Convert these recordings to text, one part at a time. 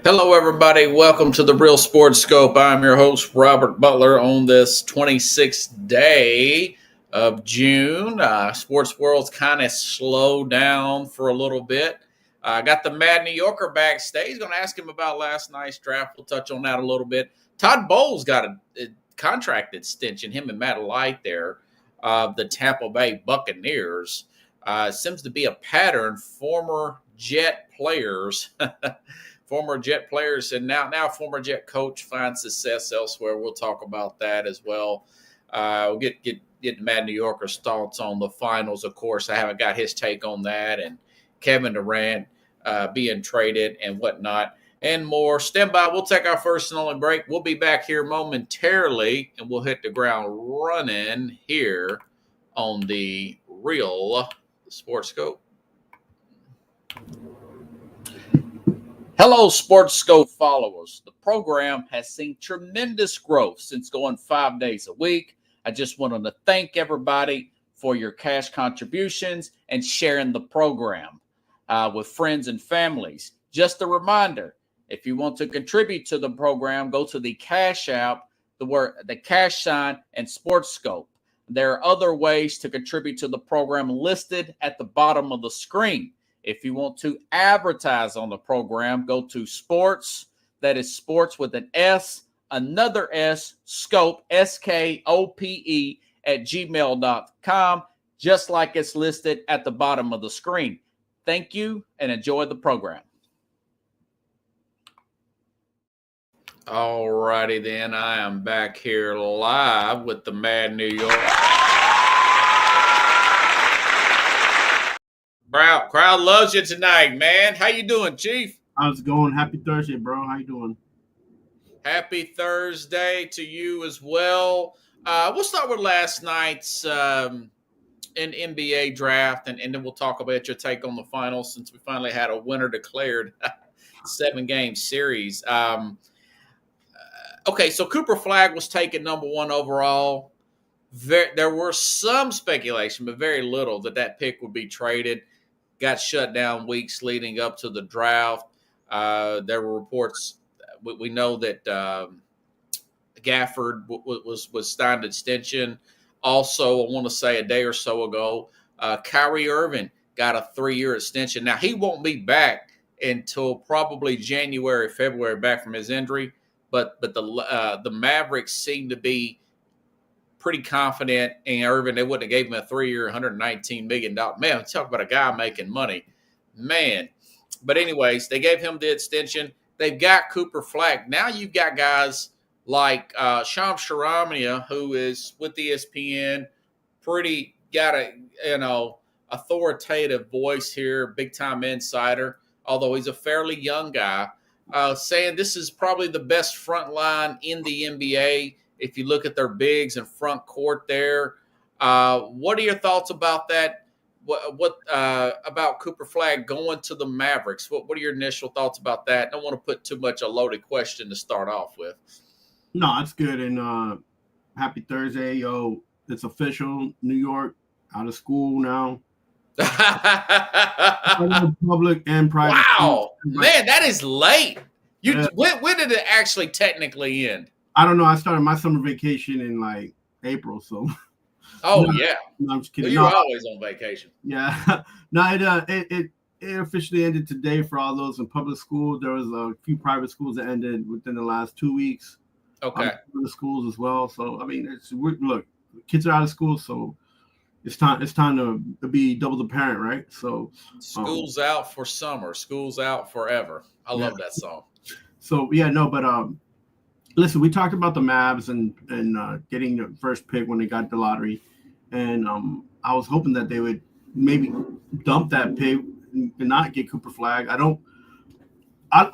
Hello, everybody. Welcome to the Real Sports Scope. I'm your host, Robert Butler, on this 26th day of June. Sports world's kind of slowed down for a little bit. I got the Mad New Yorker backstage. Going to ask him about last night's draft. We'll touch on that a little bit. Todd Bowles got a contract extension, him and Matt Light there, the Tampa Bay Buccaneers. Seems to be a pattern. Former Jet players and now former Jet coach finds success elsewhere. We'll talk about that as well. We'll get Mad New Yorker's thoughts on the finals. Of course, I haven't got his take on that, and Kevin Durant being traded and whatnot, and more. Stand by. We'll take our first and only break. We'll be back here momentarily, and we'll hit the ground running here on the Real Sports Scope. Hello, Sports Scope followers. The program has seen tremendous growth since going 5 days a week. I just wanted to thank everybody for your cash contributions and sharing the program with friends and families. Just a reminder, if you want to contribute to the program, go to the Cash App, the cash sign, and Sports Scope. There are other ways to contribute to the program listed at the bottom of the screen. If you want to advertise on the program, go to sports, that is sports with an S, another S, scope, SKOPE, at gmail.com, just like it's listed at the bottom of the screen. Thank you and enjoy the program. All righty then, I am back here live with the Mad New York. Crowd loves you tonight, man. How you doing, Chief? How's it going? Happy Thursday, bro. How you doing? Happy Thursday to you as well. We'll start with last night's NBA draft, and then we'll talk about your take on the finals since we finally had a winner declared. 7-game series. Okay, so Cooper Flagg was taken number 1 overall. There were some speculation, but very little, that pick would be traded. Got shut down weeks leading up to the draft. There were reports. We know that Gafford was signed extension. Also, I want to say a day or so ago, Kyrie Irving got a 3-year extension. Now, he won't be back until probably January, February, back from his injury. But the Mavericks seem to be pretty confident in Irving. They wouldn't have gave him a 3-year, $119 million. Man, talk about a guy making money. Man. But anyways, they gave him the extension. They've got Cooper Flagg. Now you've got guys like Shams Charania, who is with ESPN, got a authoritative voice here, big-time insider, although he's a fairly young guy, saying this is probably the best front line in the NBA. If you look at their bigs and front court there, what are your thoughts about that? What about Cooper Flagg going to the Mavericks? What are your initial thoughts about that? I don't want to put too much a loaded question to start off with. No, that's good. And happy Thursday, yo! It's official. New York out of school now. Public and private. Wow, man, that is late. When did it actually technically end? I don't know. I started my summer vacation in like April, so. Oh yeah. No, I'm just kidding. Well, you're always on vacation. Yeah. No, it officially ended today for all those in public school. There was a few private schools that ended within the last 2 weeks. Okay. The schools as well. So I mean, look, kids are out of school, so it's time to be double the parent, right? So school's out for summer. School's out forever. I love that song. So yeah, no, but listen, we talked about the Mavs and getting the first pick when they got the lottery, and I was hoping that they would maybe dump that pick and not get Cooper Flagg. I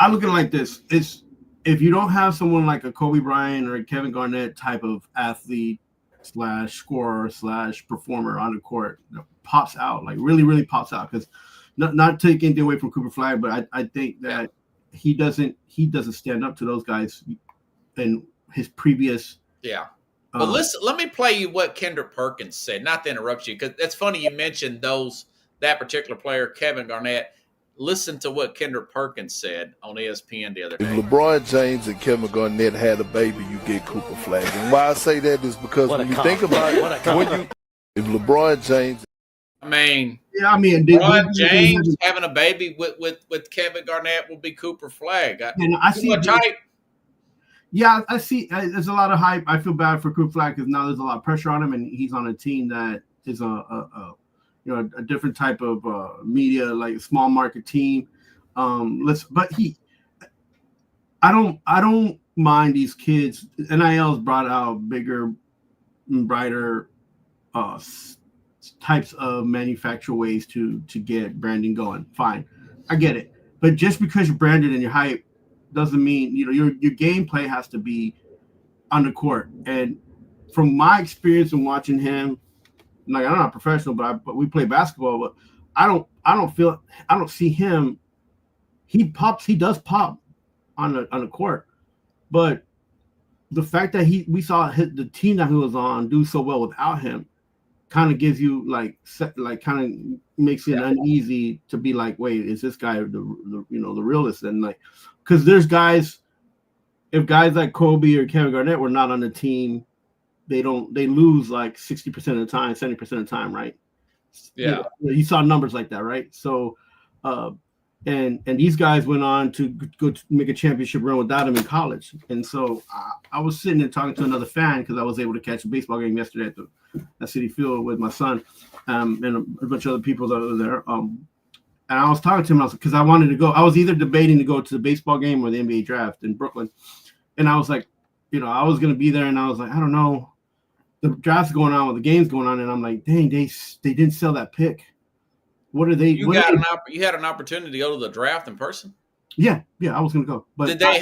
look at it like this: it's if you don't have someone like a Kobe Bryant or a Kevin Garnett type of athlete / scorer / performer on the court that pops out, like really pops out, because not taking anything away from Cooper Flagg, but I think that he doesn't stand up to those guys in his previous. Yeah. Well, listen, let me play you what Kendrick Perkins said, not to interrupt you, because it's funny you mentioned that particular player, Kevin Garnett. listen to what Kendrick Perkins said on ESPN the other If day. LeBron James and Kevin Garnett had a baby, you get Cooper Flag. And why I say that is because when you think about it, if LeBron James, I mean, LeBron James having a baby with Kevin Garnett will be Cooper Flag. I see much hype. Yeah, I see. There's a lot of hype. I feel bad for Cooper Flag because now there's a lot of pressure on him, and he's on a team that is a different type of media, like a small market team. I don't mind these kids. NIL's brought out bigger, brighter types of manufacturer ways to get branding going. Fine, I get it. But just because you're branded and you're hype doesn't mean your gameplay has to be on the court. And from my experience in watching him, like I'm not professional, but we play basketball. But I don't see him. He does pop on the court, but the fact that we saw the team that he was on do so well without him kind of gives you kind of makes it uneasy to be like, wait, is this guy the realist? And like, because there's guys, if guys like Kobe or Kevin Garnett were not on the team, they lose like 60% of the time, 70% of the time, right? Yeah. You saw numbers like that, right? So and these guys went on to go to make a championship run without him in college. And so I was sitting there talking to another fan because I was able to catch a baseball game yesterday at Citi Field with my son and a bunch of other people that were there. And I was talking to him because I wanted to go. I was either debating to go to the baseball game or the NBA draft in Brooklyn. And I was like, I was going to be there. And I was like, I don't know. The draft's going on, with the game's going on. And I'm like, dang, they didn't sell that pick. What are they? You had an opportunity to go to the draft in person? Yeah, I was going to go. But did they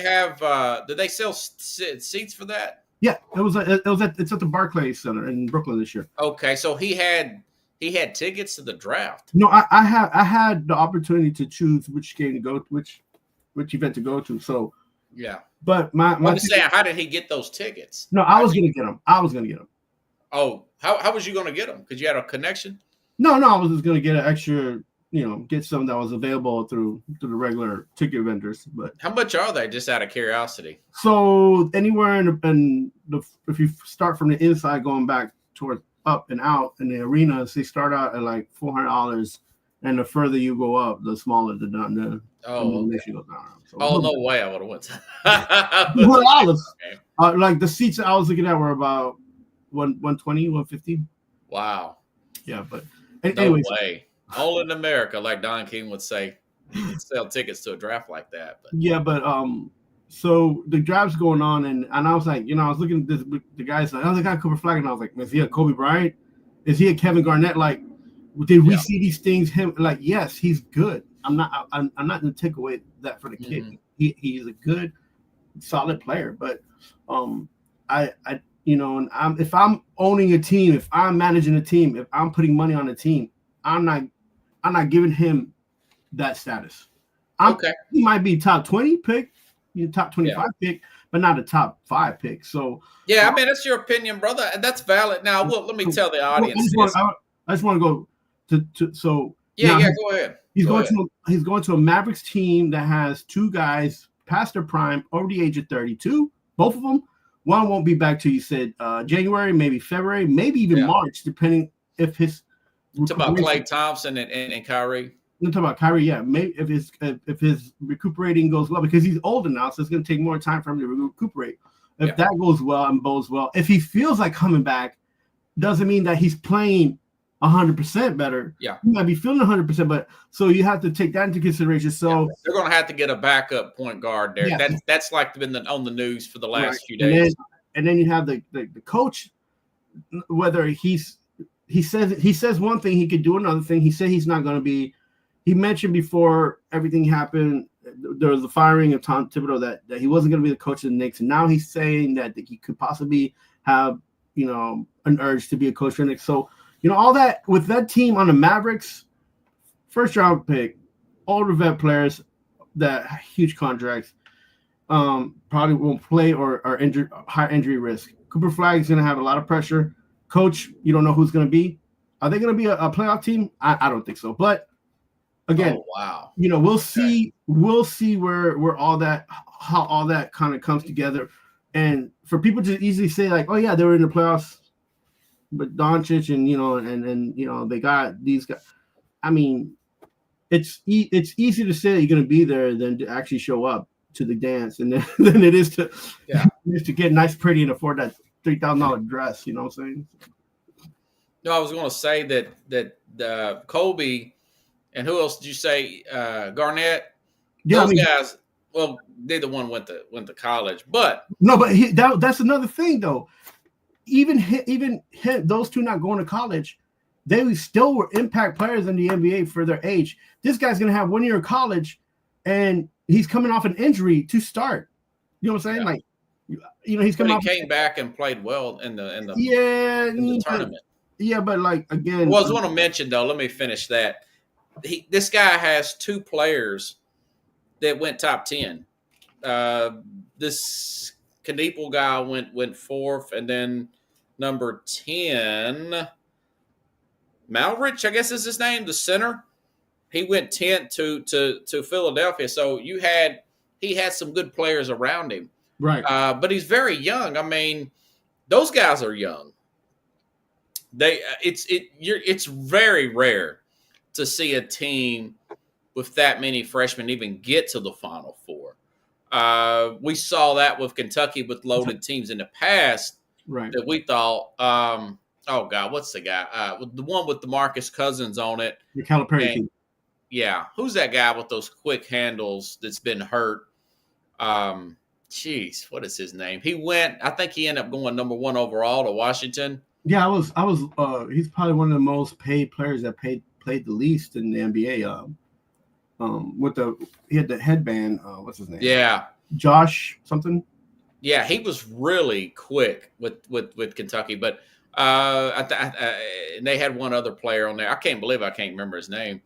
sell seats for that? Yeah, it's at the Barclays Center in Brooklyn this year. Okay, so he had tickets to the draft. No, I had the opportunity to choose which game to go, which event to go to. So yeah, but I'm saying, how did he get those tickets? No, I was going to get them. Oh, how was you going to get them? Because you had a connection? No, I was just going to get an extra, get some that was available through the regular ticket vendors. But how much are they, just out of curiosity? So anywhere if you start from the inside going back towards up and out in the arenas, they start out at like $400, and the further you go up, the smaller the donation goes down. So, no way! I would have went. $4. Like the seats I was looking at were about 120, 150. Wow. Yeah, but no way. All in America, like Don King would say, you can sell tickets to a draft like that. But. Yeah, but so the draft's going on, and I was like, I was looking at this. The guy's like, they got Cooper Flag, and I was like, is he a Kobe Bryant? Is he a Kevin Garnett? Like, did we see these things? Him like, yes, he's good. I'm not going to take away that for the kid. Mm-hmm. He's a good, solid player, but if I'm owning a team, if I'm managing a team, if I'm putting money on a team, I'm not giving him that status. He might be top 20 pick, top 25 pick, but not a top 5 pick. So yeah, I mean, that's your opinion, brother, and that's valid. Now, let me tell the audience. I just want to go to so go ahead. He's going to a Mavericks team that has 2 guys past their prime, over the age of 32. Both of them. One won't be back till you said January, maybe February, maybe even March, depending if his. Talk about Klay Thompson and Kyrie. I'm talking about Kyrie, yeah. Maybe if his recuperating goes well, because he's older now, so it's going to take more time for him to recuperate. If that goes well and bodes well, if he feels like coming back, doesn't mean that he's playing 100% better. Yeah, he might be feeling 100%, but so you have to take that into consideration. So they're going to have to get a backup point guard there. Yeah. That's like been on the news for the last few days. And then you have the coach, whether he says one thing, he could do another thing. He said he's not going to be. He mentioned before everything happened, there was the firing of Tom Thibodeau that he wasn't going to be the coach of the Knicks, and now he's saying that he could possibly have an urge to be a coach for the Knicks. So. All that with that team on the Mavericks, first round pick, older vet players, that huge contracts, probably won't play or are injured, high injury risk. Cooper Flag is going to have a lot of pressure. Coach, you don't know who's going to be. Are they going to be a playoff team? I don't think so. But again, oh, wow. We'll see where all that, how all that kind of comes together. And for people to easily say like, oh yeah, they were in the playoffs, but Doncic and they got these guys. I mean, it's easy to say that you're going to be there than to actually show up to the dance, and then than it is to get nice, pretty, and afford that $3,000 dress. You know what I'm saying? No, I was going to say that Kobe and who else did you say? Garnett. Yeah, those guys. Well, neither one went to college, but no, but that's another thing though. Even those two not going to college, they still were impact players in the NBA for their age. This guy's going to have 1 year of college, and he's coming off an injury to start. You know what I'm saying? Yeah. Like, he's coming. He came back and played well in the tournament. Yeah, but like again, well, I was want to mention though. Let me finish that. This guy has two players that went top 10. This Kneepel guy went fourth, and then number 10, Malrich, I guess is his name, the center. He went 10th to Philadelphia. So he had some good players around him, right? But he's very young. I mean, those guys are young. It's very rare to see a team with that many freshmen even get to the Final Four. We saw that with Kentucky with loaded teams in the past, right? That we thought, oh God, what's the guy? The one with the Marcus Cousins on it, the Calipari team. Yeah, who's that guy with those quick handles that's been hurt? Jeez, what is his name? I think he ended up going number 1 overall to Washington. Yeah, I was. He's probably one of the most paid players that played the least in the NBA. He had the headband. What's his name? Yeah, Josh something. Yeah, he was really quick with Kentucky, but they had one other player on there. I can't remember his name.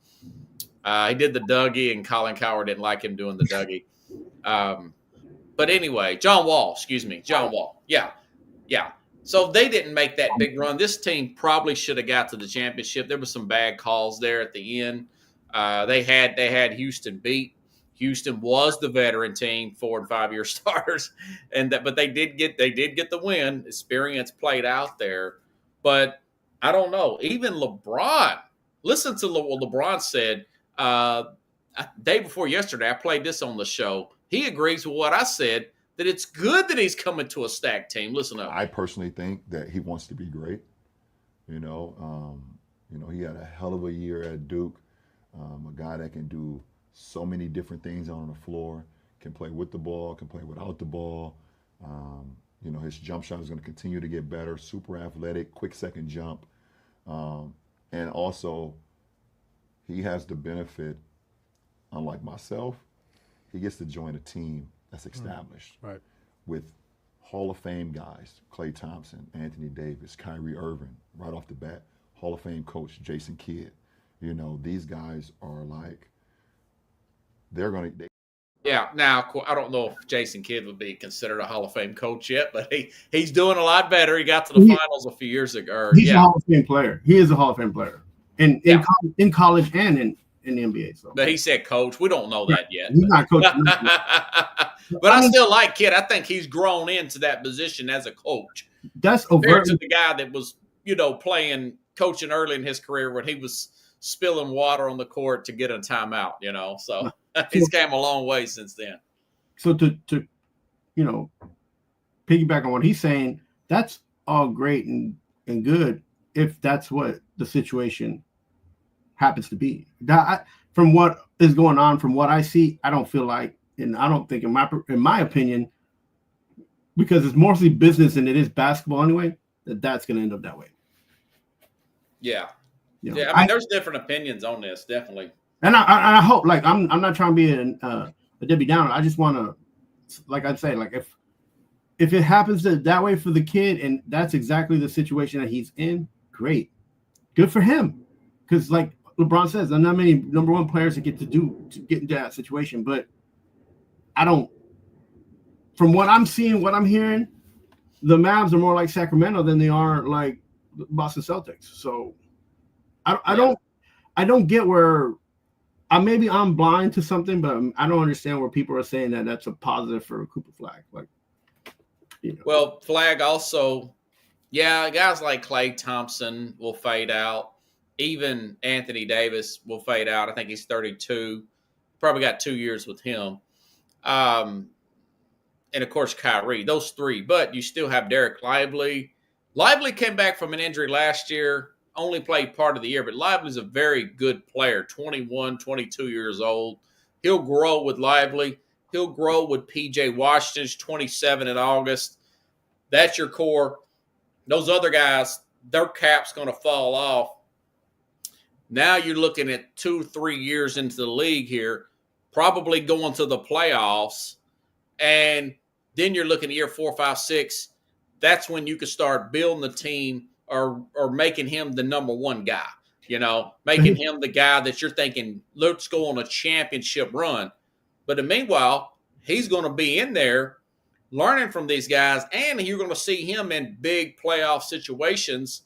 He did the Dougie, and Colin Cowherd didn't like him doing the Dougie. But anyway, John Wall. Yeah. So they didn't make that big run. This team probably should have got to the championship. There were some bad calls there at the end. They had Houston beat. Houston was the veteran team, 4 and 5 year starters, but they did get the win. Experience played out there, but I don't know. Even LeBron. Listen to what LeBron said day before yesterday. I played this on the show. He agrees with what I said, that it's good that he's coming to a stacked team. Listen up. I personally think that he wants to be great. He had a hell of a year at Duke. A guy that can do so many different things on the floor, can play with the ball, can play without the ball. His jump shot is going to continue to get better, super athletic, quick second jump. And also, he has the benefit, unlike myself, he gets to join a team that's established, right, with Hall of Fame guys, Klay Thompson, Anthony Davis, Kyrie Irving, right off the bat, Hall of Fame coach Jason Kidd. These guys are like, Yeah, now I don't know if Jason Kidd would be considered a Hall of Fame coach yet, but he's doing a lot better. He got to the finals a few years ago. He's a Hall of Fame player. He is a Hall of Fame player in college and in the NBA. So, but he said coach. We don't know that yet. He's not coaching. But I still like Kidd. I think he's grown into that position as a coach. That's compared to the guy that was, coaching early in his career when he was spilling water on the court to get a timeout. So he's came a long way since then. So to piggyback on what he's saying, that's all great and good if that's what the situation happens to be. From what is going on, from what I see, I don't feel like, and I don't think in my opinion, because it's mostly business and it is basketball anyway, that's going to end up that way. Yeah. Yeah. I mean, there's different opinions on this, definitely. And I hope, like, I'm not trying to be a Debbie Downer. I just want to, like I'd say, like if it happens that way for the kid and that's exactly the situation that he's in, great. Good for him. Because like LeBron says, there are not many number 1 players that get to get into that situation. But from what I'm seeing, what I'm hearing, the Mavs are more like Sacramento than they are like Boston Celtics. So I don't get where maybe I'm blind to something, but I don't understand where people are saying that that's a positive for Cooper Flag. Like, Well, Flag also, guys like Klay Thompson will fade out. Even Anthony Davis will fade out. I think he's 32. Probably got 2 years with him. And of course, Kyrie. Those three. But you still have Derek Lively. Lively came back from an injury last year. Only played part of the year, but Lively's a very good player, 21, 22 years old. He'll grow with Lively. He'll grow with P.J. Washington's 27 in August. That's your core. Those other guys, their cap's going to fall off. Now you're looking at 2-3 years into the league here, probably going to the playoffs, and then you're looking at year 4, 5, 6. That's when you can start building the team or making him the number one guy, making him the guy that you're thinking, let's go on a championship run. But meanwhile, he's going to be in there learning from these guys, and you're going to see him in big playoff situations.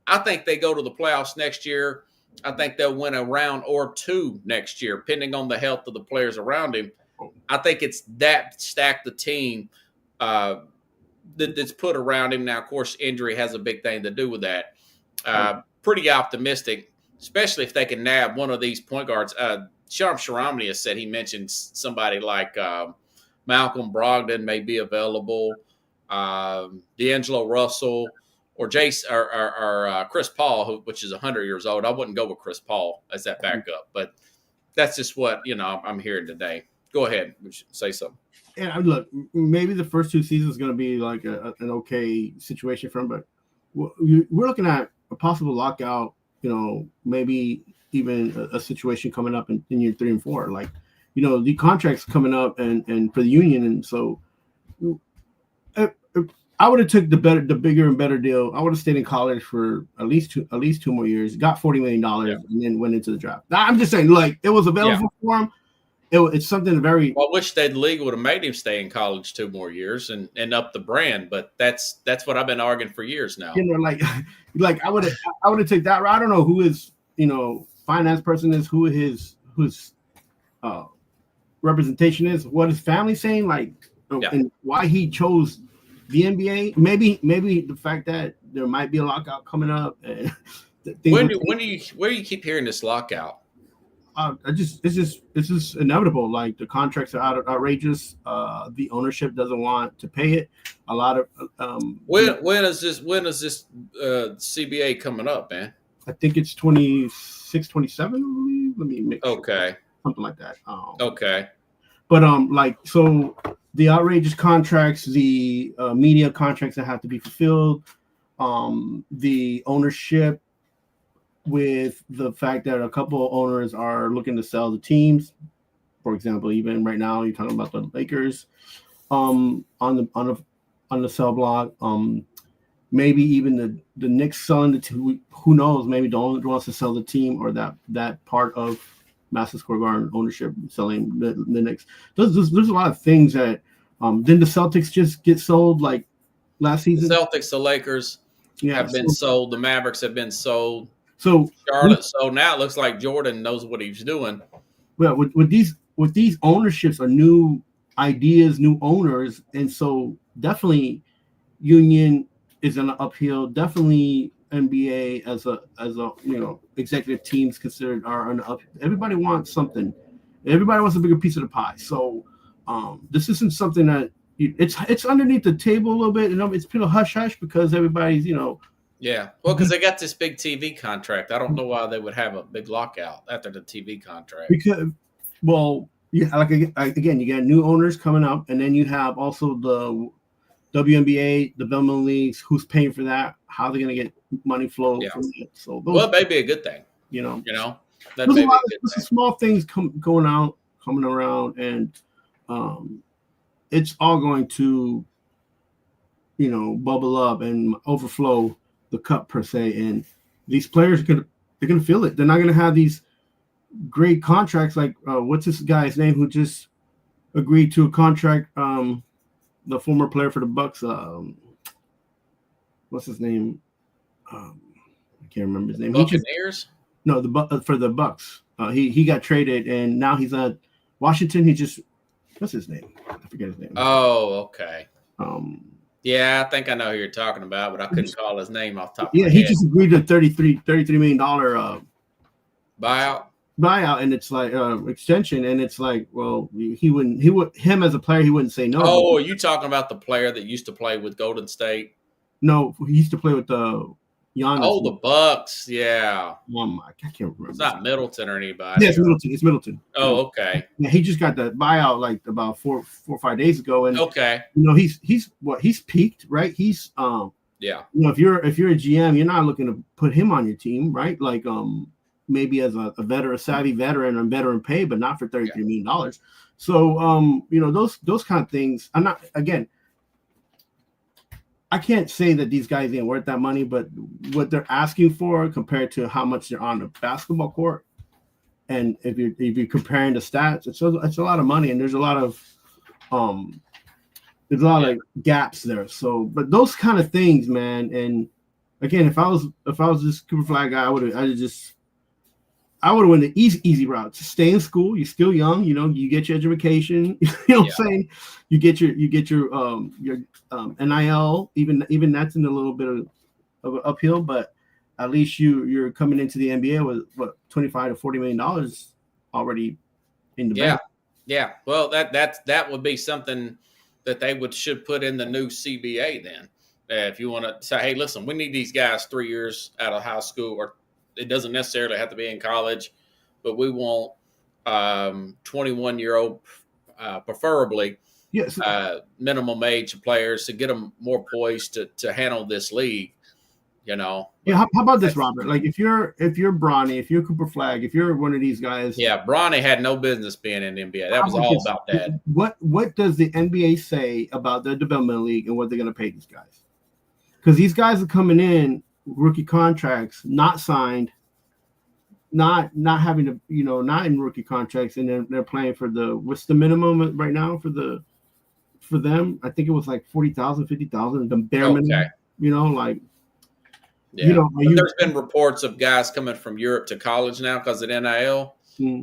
I think they go to the playoffs next year. I think they'll win a round or two next year, depending on the health of the players around him. I think it's that stacked the team that's put around him. Now, of course, injury has a big thing to do with that. Pretty optimistic, especially if they can nab one of these point guards. Shams Charania has said he mentioned somebody like Malcolm Brogdon may be available, D'Angelo Russell, or Chris Paul, which is 100 years old. I wouldn't go with Chris Paul as that backup, but that's just what I'm hearing today. Go ahead, say something. And look, maybe the first 2 seasons is going to be like an okay situation for him, but we're looking at a possible lockout. Maybe even a situation coming up in year 3 and 4. Like, the contracts coming up and for the union, and so I would have took the bigger and better deal. I would have stayed in college for at least 2 more years, got $40 million, and then went into the draft. Now, I'm just saying, like, it was available for him. It's something very. Well, I wish the league would have made him stay in college 2 more years and up the brand, but that's what I've been arguing for years now. Like I would have taken that route. I don't know who his finance person is, who his representation is, what his family's saying, and why he chose the NBA. Maybe the fact that there might be a lockout coming up. Where do you keep hearing this lockout? It's just inevitable. Like, the contracts are outrageous. The ownership doesn't want to pay it. A lot of when is this CBA coming up, man? I think it's 26, 27, I believe. Let me make sure. Something like that. Okay. But so the outrageous contracts, the media contracts that have to be fulfilled, the ownership, with the fact that a couple of owners are looking to sell the teams. For example, even right now, you're talking about the Lakers on the sell block. Maybe even the Knicks selling the team. Who knows? Maybe the owner wants to sell the team, or that part of Madison Square Garden ownership selling the Knicks. There's a lot of things that. Didn't the Celtics just get sold like last season? The Celtics, the Lakers have been sold. The Mavericks have been sold. So Charlotte. So now it looks like Jordan knows what he's doing. Well, with these ownerships are new ideas, new owners, and so definitely union is an uphill. Definitely NBA as a executive teams considered are on up. Everybody wants something. Everybody wants a bigger piece of the pie. So this isn't something that it's underneath the table a little bit, and it's been a hush hush because everybody's Yeah, well, because they got this big TV contract. I don't know why they would have a big lockout after the TV contract. Because, again, you got new owners coming up, and then you have also the WNBA, the developmental leagues. Who's paying for that? How are they going to get money flow from it? So, it may be a good thing. That may be a good thing. Small things coming around, and it's all going to, bubble up and overflow the cup per se, and these players they're gonna feel it. They're not gonna have these great contracts like what's this guy's name who just agreed to a contract? The former player for the Bucks. What's his name? I can't remember his name. Buccaneers? No, for the Bucks. He got traded, and now he's at Washington. He just what's his name? I forget his name. Oh, okay. Yeah, I think I know who you're talking about, but I couldn't call his name off the top of my head. He just agreed to $33 million buyout, and it's like extension, and it's like, well, him as a player, he wouldn't say no. Oh, are you talking about the player that used to play with Golden State? No, he used to play with the Giannis. Oh, the Bucks, yeah. I can't remember. It's not Middleton or anybody. Yeah, it's Middleton. Oh, okay. Yeah, he just got the buyout like about 4 or 5 days ago, and okay, he's peaked, right? He's yeah. If you're a GM, you're not looking to put him on your team, right? Like maybe as a savvy veteran and veteran pay, but not for $33 million. So those kind of things. I'm not, again, I can't say that these guys ain't worth that money, but what they're asking for compared to how much they're on the basketball court, and if you're comparing the stats, it's a lot of money, and there's a lot of like gaps there. So, but those kind of things, man. And again, if I was this Cooper Flag guy, I would have went the easy route. To stay in school. You're still young, you get your education, you know what I'm saying? You get your NIL, even that's in a little bit of an uphill, but at least you're coming into the NBA with what, $25 to $40 million already in the bank. Yeah. Well, that would be something that they should put in the new CBA then. If you want to say, hey, listen, we need these guys 3 years out of high school, or it doesn't necessarily have to be in college, but we want 21-year-old, preferably minimum age players to get them more poised to handle this league. Yeah. How about this, Robert? Like if you're Bronny, if you're Cooper Flag, if you're one of these guys. Yeah, Bronny had no business being in the NBA. That was all about that. What does the NBA say about their development league and what they're going to pay these guys? Because these guys are coming in rookie contracts, not signed, not having to, not in rookie contracts, and they're playing for what's the minimum right now for them? I think it was like 40,000, 50,000, the bare minimum. There's been reports of guys coming from Europe to college now because of NIL.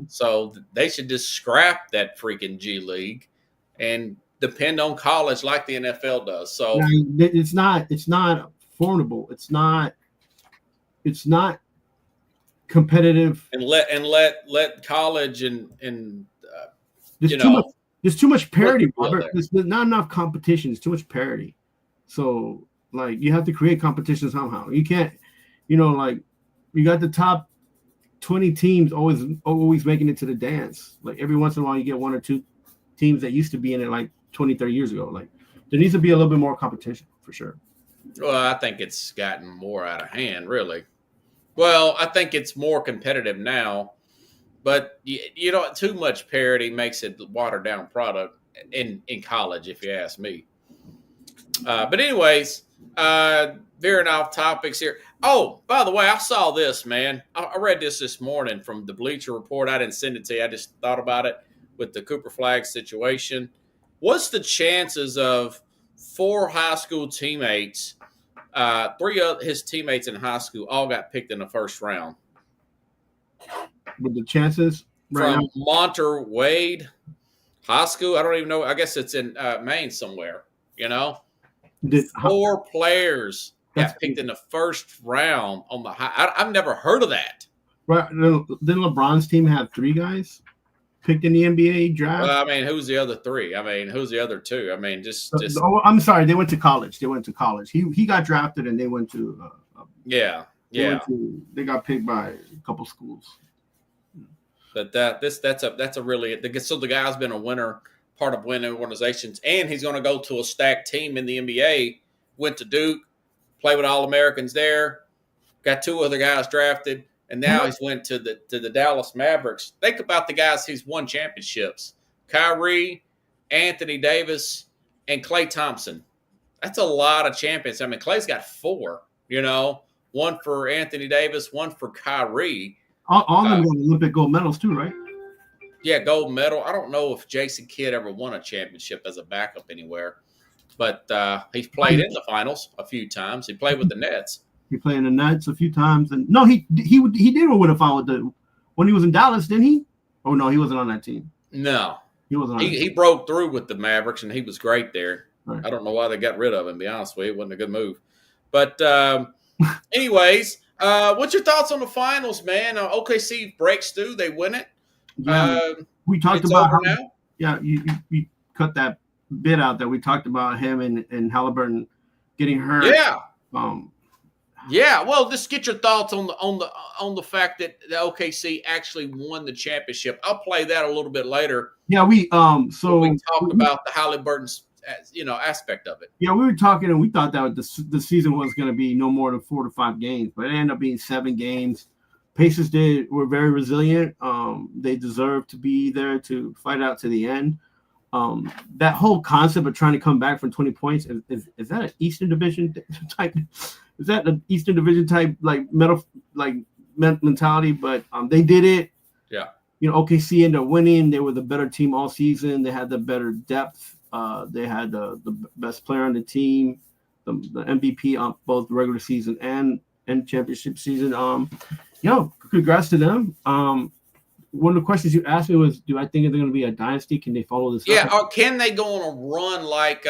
So they should just scrap that freaking G League and depend on college like the NFL does. So it's not formidable. It's not competitive. And let college and there's too much parity, Robert. There's not enough competition. There's too much parity. So like you have to create competition somehow. You can't, like you got the top 20 teams always making it to the dance. Like every once in a while you get one or two teams that used to be in it like 20, 30 years ago. Like there needs to be a little bit more competition for sure. Well, I think it's gotten more out of hand, really. Well, I think it's more competitive now, but too much parity makes it a watered down product in college, if you ask me. But anyways, veering off topics here. Oh, by the way, I saw this, man. I read this morning from the Bleacher Report. I didn't send it to you. I just thought about it with the Cooper Flag situation. What's the chances of 4 high school teammates, 3 of his teammates in high school all got picked in the first round? With the chances? From Monter Wade High School. I don't even know. I guess it's in Maine somewhere, 4 players got picked in the first round on the high. I've never heard of that. Right. Didn't LeBron's team have 3 guys picked in the NBA draft? Well, I mean, who's the other 3? I mean, who's the other 2? I mean, just. Oh, I'm sorry. They went to college. He got drafted and they went to. They got picked by a couple schools. But that's a really, so the guy's been a winner, part of winning organizations, and he's going to go to a stacked team in the NBA. Went to Duke, played with All-Americans there, got 2 other guys drafted, and now he's went to the Dallas Mavericks. Think about the guys who's won championships: Kyrie, Anthony Davis, and Klay Thompson. That's a lot of champions. I mean, Klay's got 4. One for Anthony Davis, one for Kyrie. All of them got Olympic gold medals too, right? Yeah, gold medal. I don't know if Jason Kidd ever won a championship as a backup anywhere, but he's played in the finals a few times. He played with the Nets. He played in the Nets a few times, and no, he did win a final when he was in Dallas, didn't he? Oh no, he wasn't on that team. No, he wasn't. He broke through with the Mavericks, and he was great there. Right. I don't know why they got rid of him. To be honest with you, it wasn't a good move. But anyways, what's your thoughts on the finals, man? OKC breaks through, they win it. Yeah, we talked about how, now. Yeah, you cut that bit out that we talked about him and Halliburton getting hurt. Yeah. Yeah, well, just get your thoughts on the fact that the OKC actually won the championship. I'll play that a little bit later. Yeah, we talked about the Halliburton's aspect of it. Yeah, we were talking and we thought that the season was going to be no more than 4 to 5 games, but it ended up being 7 games. Pacers were very resilient. They deserved to be there to fight out to the end. That whole concept of trying to come back from 20 points is that an Eastern Division type? Is that an Eastern Division type mentality? But they did it. Yeah. OKC ended up winning. They were the better team all season. They had the better depth. They had the best player on the team, the MVP on both regular season and championship season. Congrats to them. One of the questions you asked me was, do I think they're going to be a dynasty? Can they follow this? Yeah, or can they go on a run like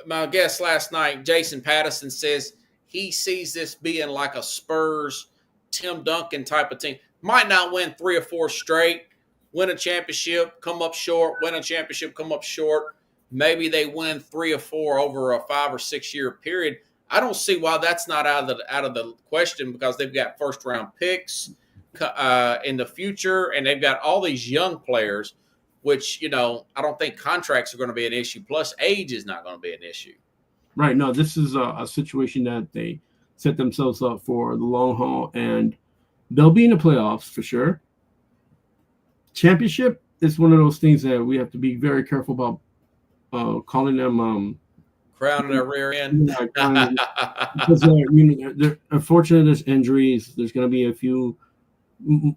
my guest last night, Jason Patterson, says he sees this being like a Spurs, Tim Duncan type of team. Might not win 3 or 4 straight, win a championship, come up short, win a championship, come up short. Maybe they win 3 or 4 over a 5 or 6 year period. I don't see why that's not out of the question, because they've got first round picks in the future, and they've got all these young players, which I don't think contracts are going to be an issue. Plus, age is not going to be an issue. Right. No, this is a situation that they set themselves up for the long haul, and they'll be in the playoffs for sure. Championship is one of those things that we have to be very careful about calling them crowning their rear end. Because they're unfortunately, there's injuries. There's going to be a few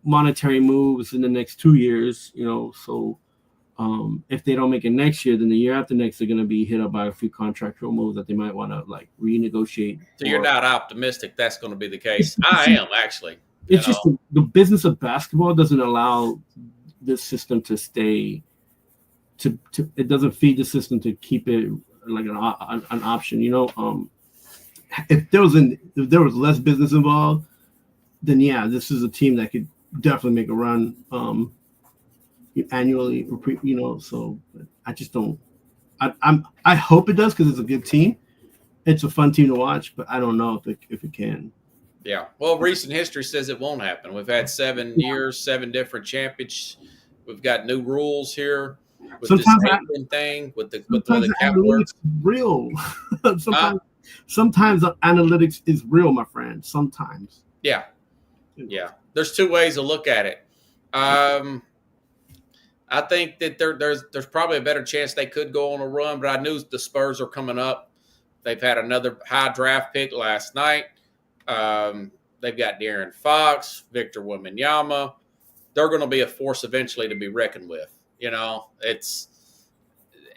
monetary moves in the next 2 years. So if they don't make it next year, then the year after next, they're going to be hit up by a few contractual moves that they might want to renegotiate. So you're not optimistic that's going to be the case? I am, actually. It's just the business of basketball doesn't allow this system to stay. It doesn't feed the system to keep it like an option. If there was less business involved, then yeah, this is a team that could definitely make a run annually. So I just don't. I hope it does, because it's a good team. It's a fun team to watch, but I don't know if it can. Yeah. Well, recent history says it won't happen. We've had 7 years, 7 different champions. We've got new rules here. With sometimes this thing with the analytics real. Sometimes the analytics is real, my friend. Sometimes. Yeah. There's 2 ways to look at it. I think that there's probably a better chance they could go on a run, but I knew the Spurs are coming up. They've had another high draft pick last night. They've got De'Aaron Fox, Victor Wembanyama. They're going to be a force eventually to be reckoned with. It's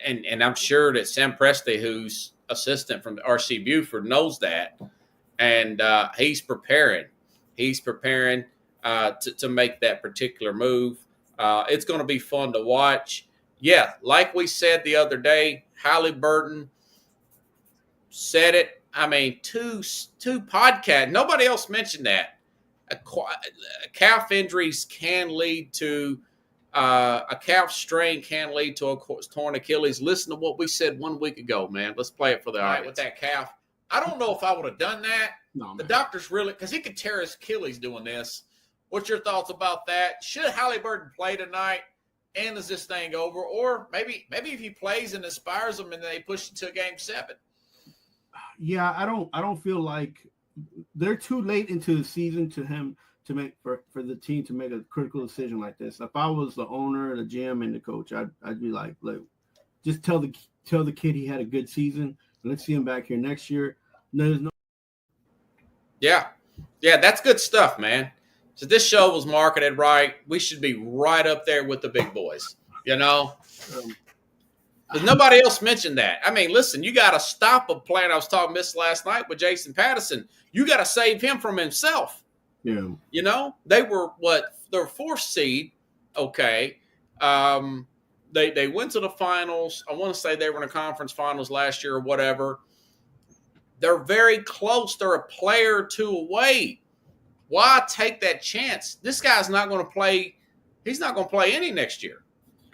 and I'm sure that Sam Presti, who's assistant from RC Buford, knows that, and he's preparing. He's preparing to make that particular move. It's going to be fun to watch. Yeah, like we said the other day, Halliburton said it. I mean, two podcasts. Nobody else mentioned that. Calf injuries can lead to a calf strain, can lead to a torn Achilles. Listen to what we said 1 week ago, man. Let's play it for the audience. With that calf. I don't know if I would have done that. No, the doctor's really, because he could tear his Achilles doing this. What's your thoughts about that? Should Halliburton play tonight? And is this thing over? Or maybe if he plays and inspires them and they push it to Game 7. Yeah, I don't feel like they're too late into the season to make for the team to make a critical decision like this. If I was the owner, the GM, and the coach, I'd be like, look, just tell the kid he had a good season. Let's see him back here next year. Yeah, that's good stuff, man. So this show was marketed right. We should be right up there with the big boys, But nobody else mentioned that. I mean, listen, you got to stop a player. I was talking this last night with Jason Patterson. You got to save him from himself. Yeah. You know, they were their fourth seed. Okay. They went to the finals. I want to say they were in the conference finals last year or whatever. They're very close. They're a player or two away. Why take that chance? This guy's not going to play. He's not going to play any next year.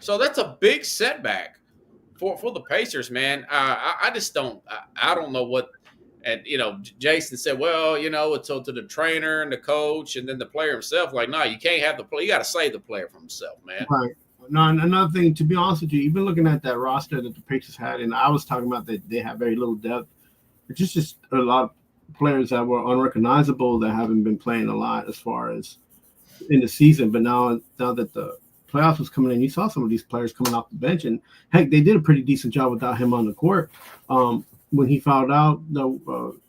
So that's a big setback for the Pacers, man. I just don't. I don't know what. And Jason said, well, it's up to the trainer and the coach, and then the player himself. Like, no, you can't have the player. You got to save the player from himself, man. Right. No, another thing, to be honest with you, even looking at that roster that the Pacers had, and I was talking about that they have very little depth. It's just a lot of players that were unrecognizable that haven't been playing a lot as far as in the season. But now that the playoffs was coming in, you saw some of these players coming off the bench, and heck, they did a pretty decent job without him on the court. When he fouled out,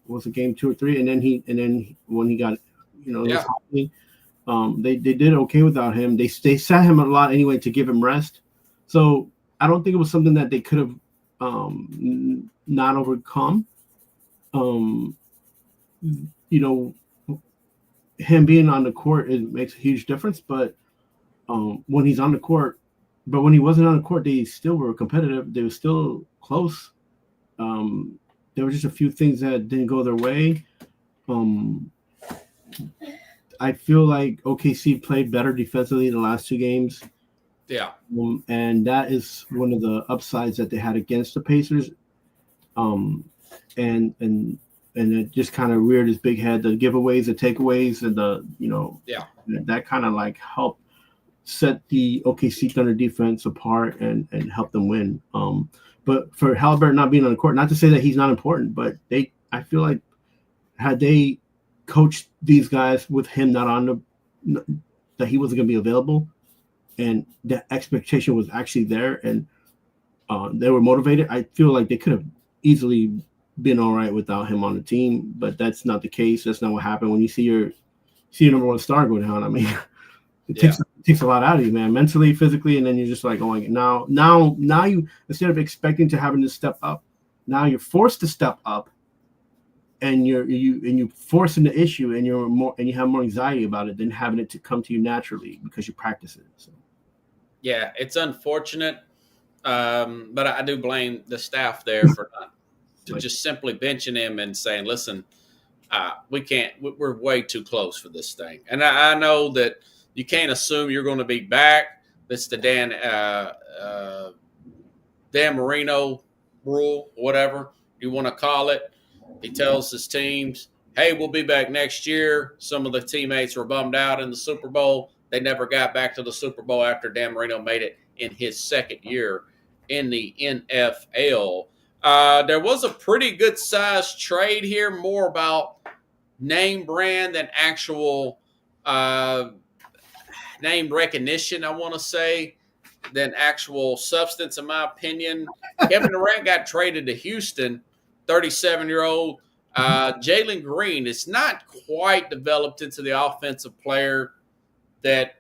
was it game 2 or 3, and then when he got, they did okay without him. They sat him a lot anyway to give him rest. So I don't think it was something that they could have not overcome. Him being on the court, it makes a huge difference. But when he's on the court, but when he wasn't on the court, they still were competitive. They were still close. There were just a few things that didn't go their way. I feel like OKC played better defensively the last 2 games. Yeah. And that is one of the upsides that they had against the Pacers. And it just kind of reared his big head. The giveaways, the takeaways, and that kind of like helped set the OKC Thunder defense apart and help them win. But for Haliburton not being on the court, not to say that he's not important, but I feel like had they coached these guys with him not on that he wasn't going to be available, and the expectation was actually there, and they were motivated, I feel like they could have easily been all right without him on the team. But that's not the case. That's not what happened. When you see your number 1 star go down, I mean, it takes a lot out of you, man, mentally, physically, and then you're just like, oh, now you, instead of expecting to having to step up, now you're forced to step up, and you're forcing the issue, and you have more anxiety about it than having it to come to you naturally because you practice it. So. Yeah, it's unfortunate, but I do blame the staff there for not just simply benching him and saying, listen, we can't, we're way too close for this thing. And I know that you can't assume you're going to be back. That's the Dan Marino rule, whatever you want to call it. He tells his teams, hey, we'll be back next year. Some of the teammates were bummed out in the Super Bowl. They never got back to the Super Bowl after Dan Marino made it in his second year in the NFL. There was a pretty good sized trade here, more about name brand than actual name recognition, I want to say, than actual substance, in my opinion. Kevin Durant got traded to Houston, 37-year-old. Jalen Green is not quite developed into the offensive player that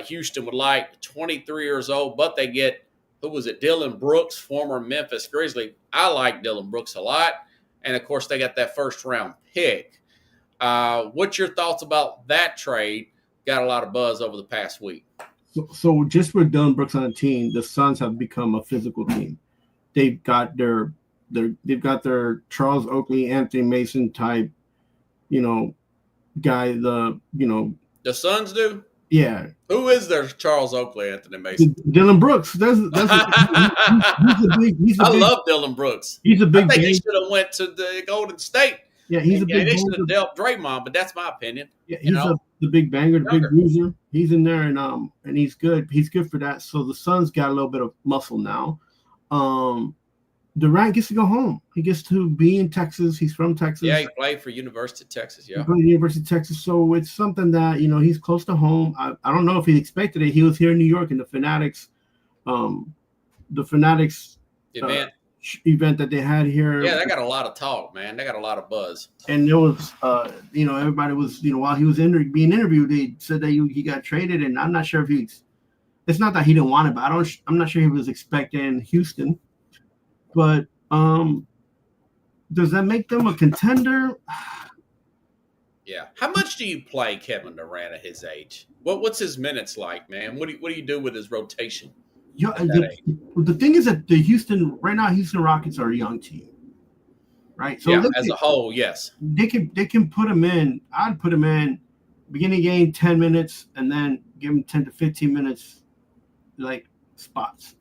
Houston would like, 23 years old, but they get, who was it, Dylan Brooks, former Memphis Grizzly. I like Dylan Brooks a lot. And, of course, they got that first-round pick. What's your thoughts about that trade? Got a lot of buzz over the past week. So just with Dylan Brooks on the team, the Suns have become a physical team. They've got their Charles Oakley, Anthony Mason type, guy. The Suns do. Yeah. Who is their Charles Oakley, Anthony Mason? Dylan Brooks. He's I love Dylan Brooks. He's a big. I think he should have went to the Golden State. Yeah, he's a big. They should have dealt Draymond, but that's my opinion. Yeah, he's the big banger, the big bruiser. He's in there, and he's good. He's good for that. So the Suns got a little bit of muscle now. Durant gets to go home. He gets to be in Texas. He's from Texas. Yeah, he played for University of Texas. Yeah, he played University of Texas. So it's something that he's close to home. I don't know if he expected it. He was here in New York in the Fanatics, event that they had here. Yeah, they got a lot of talk, man. They got a lot of buzz. And there was, everybody was, while he was being interviewed, they said that he got traded, and I'm not sure if it's not that he didn't want it, but I'm not sure he was expecting Houston. But does that make them a contender? Yeah. How much do you play Kevin Durant at his age? What's his minutes like, man? What do you do with his rotation? Yeah, the thing is that Houston Rockets are a young team, right? So yeah, as a whole, yes, they can put him in. I'd put him in beginning game 10 minutes and then give him 10 to 15 minutes, like spots,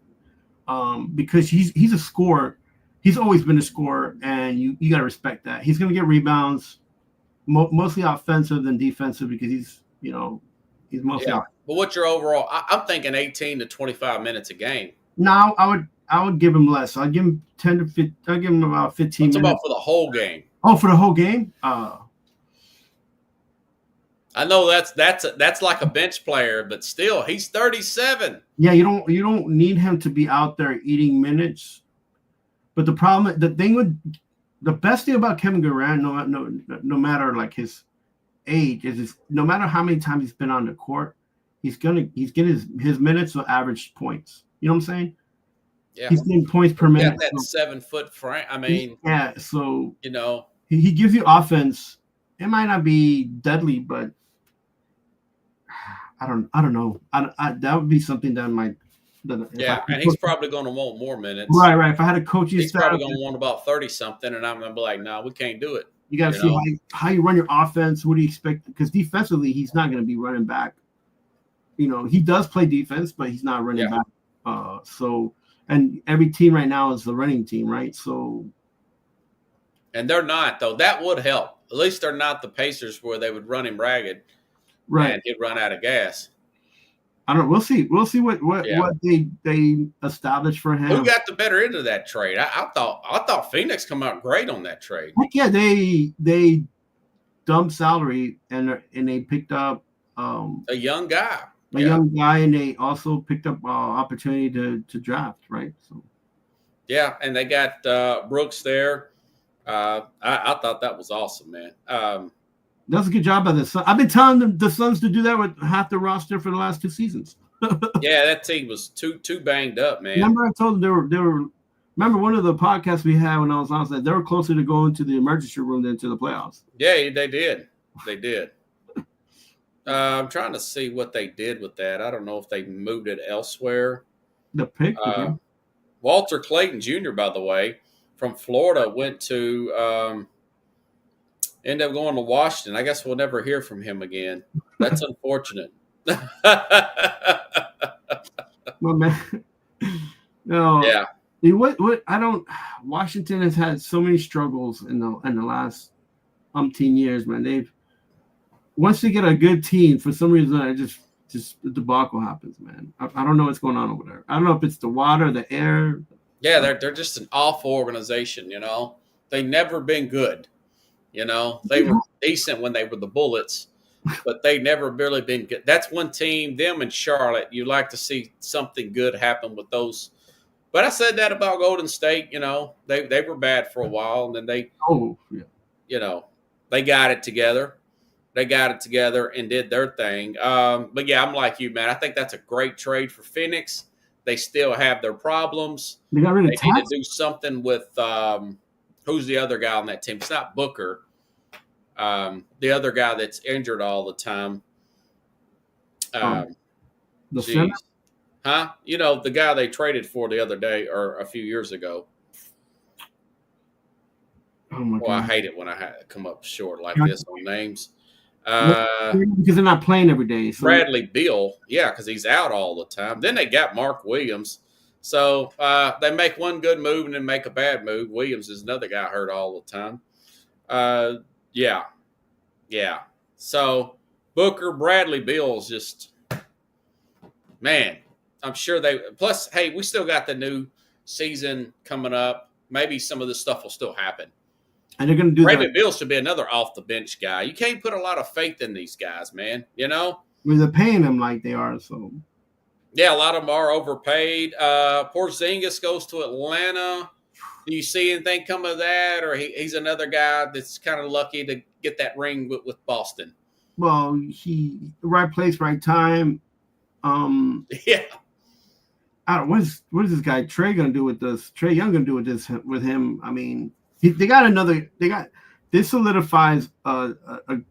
because he's a scorer. He's always been a scorer, and you got to respect that. He's going to get rebounds, mostly offensive than defensive, because he's mostly. Yeah. But what's your overall? I'm thinking 18 to 25 minutes a game. No, I would give him less. I'd give him 10 to 15. I'd give him about 15 minutes. About for the whole game. Oh, for the whole game? I know that's like a bench player, but still, he's 37. Yeah, you don't need him to be out there eating minutes. But the best thing about Kevin Durant, no matter like his age, is no matter how many times he's been on the court, he's getting his minutes will average points. You know what I'm saying? Yeah, he's getting points per minute. Got that 7 foot frame. I mean, yeah. So he gives you offense. It might not be deadly, but I don't know. That would be something that might. And he's probably going to want more minutes. Right. If I had a coaching he's staff, probably going to want about 30 something, and I'm going to be like, no, we can't do it. You got to see how you run your offense. What do you expect? Because defensively, he's not going to be running back. He does play defense, but he's not running back. And every team right now is the running team, right? So, and they're not though. That would help. At least they're not the Pacers where they would run him ragged, right? And he'd run out of gas. I don't know. We'll see. We'll see what they establish for him. Who got the better end of that trade? I thought Phoenix come out great on that trade. Heck yeah, they dumped salary and they picked up a young guy. Young guy, and they also picked up opportunity to draft, right? So, yeah, and they got Brooks there. I thought that was awesome, man. That's a good job by the Suns. I've been telling the Suns to do that with half the roster for the last 2 seasons. Yeah, that team was too banged up, man. Remember, I told them they were. Remember one of the podcasts we had when I was on, said they were closer to going to the emergency room than to the playoffs. Yeah, they did. They did. I'm trying to see what they did with that. I don't know if they moved it elsewhere. The pick. Walter Clayton Jr., by the way, from Florida, went to ended up going to Washington. I guess we'll never hear from him again. That's unfortunate. Well, man. No. Yeah. What I don't. Washington has had so many struggles in the last umpteen years, man. Once they get a good team, for some reason, it just the debacle happens, man. I don't know what's going on over there. I don't know if it's the water, the air. Yeah, they're just an awful organization, They never been good. They were decent when they were the Bullets, but they never really been good. That's one team, them and Charlotte, you like to see something good happen with those. But I said that about Golden State, they were bad for a while, and then they got it together. They got it together and did their thing. But yeah, I'm like you, man. I think that's a great trade for Phoenix. They still have their problems. They got rid of They need to do something with who's the other guy on that team? It's not Booker. The other guy that's injured all the time. The center? Huh? The guy they traded for the other day or a few years ago. Oh my God. I hate it when I come up short like this on names. Because they're not playing every day. So. Bradley Beal, yeah, because he's out all the time. Then they got Mark Williams. So they make one good move and then make a bad move. Williams is another guy hurt all the time. Yeah. So Booker, Bradley Beal's just, man, I'm sure plus, hey, we still got the new season coming up. Maybe some of this stuff will still happen. And they're going to do Raymond Beal should be another off-the-bench guy. You can't put a lot of faith in these guys, man, Well, they're paying them like they are, so. Yeah, a lot of them are overpaid. Porzingis goes to Atlanta. Do you see anything come of that? Or he's another guy that's kind of lucky to get that ring with Boston? Well, right place, right time. Yeah. I don't. What is this guy Trey going to do with this? Trey Young going to do with him? I mean, they got this solidifies a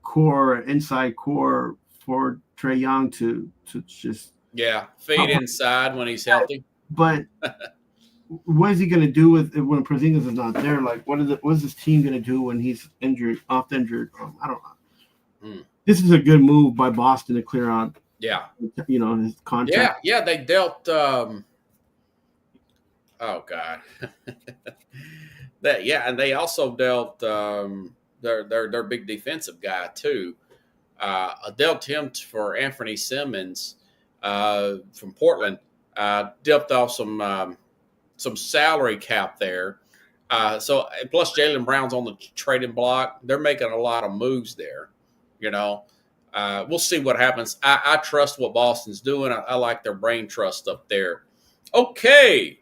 core, inside core for Trae Young to just feed inside when he's healthy. But what is he going to do when Porzingis is not there? Like, what is this team going to do when he's injured? I don't know. This is a good move by Boston to clear out. Yeah, his contract. Yeah. They dealt. Oh God. And they also dealt their big defensive guy too. Dealt him for Anthony Simmons from Portland. Dipped off some salary cap there. So plus Jaylen Brown's on the trading block. They're making a lot of moves there. We'll see what happens. I trust what Boston's doing. I like their brain trust up there. Okay.